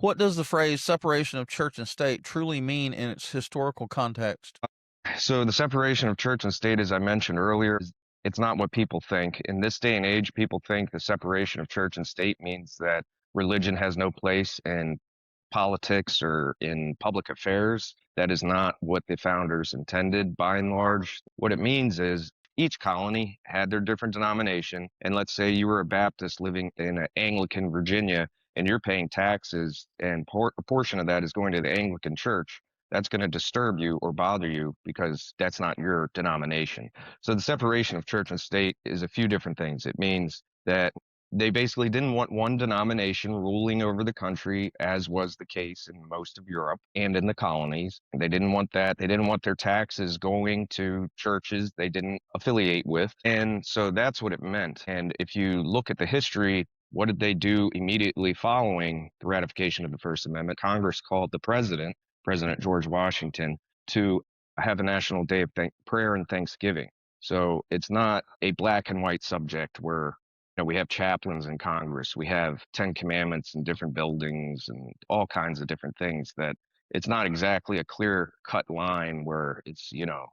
What does the phrase separation of church and state truly mean in its historical context? So the separation of church and state, as I mentioned earlier, it's not what people think. In this day and age, people think the separation of church and state means that religion has no place in politics or in public affairs. That is not what the founders intended by and large. What it means is each colony had their different denomination. And let's say you were a Baptist living in Anglican Virginia and you're paying taxes, and a portion of that is going to the Anglican church. That's going to disturb you or bother you because that's not your denomination. So the separation of church and state is a few different things. It means that they basically didn't want one denomination ruling over the country, as was the case in most of Europe and in the colonies. They didn't want that. They didn't want their taxes going to churches they didn't affiliate with. And so that's what it meant. And if you look at the history, what did they do immediately following the ratification of the First Amendment? Congress called the president, President George Washington, to have a national day of prayer and thanksgiving. So it's not a black and white subject where we have chaplains in Congress, we have 10 commandments in different buildings and all kinds of different things that it's not exactly a clear cut line where it's, oh,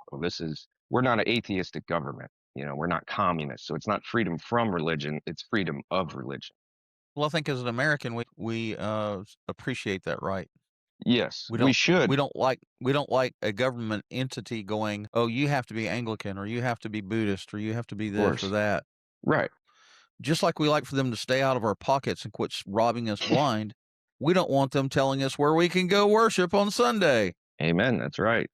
we're not an atheistic government. We're not communist. So it's not freedom from religion, it's freedom of religion. Well, I think as an American, we appreciate that right. Yes, We we don't should. we don't like a government entity going, "Oh, you have to be Anglican or you have to be Buddhist or you have to be Of this or course. that." Right. Just like we like for them to stay out of our pockets and quit robbing us blind, we don't want them telling us where we can go worship on Sunday. Amen. That's right.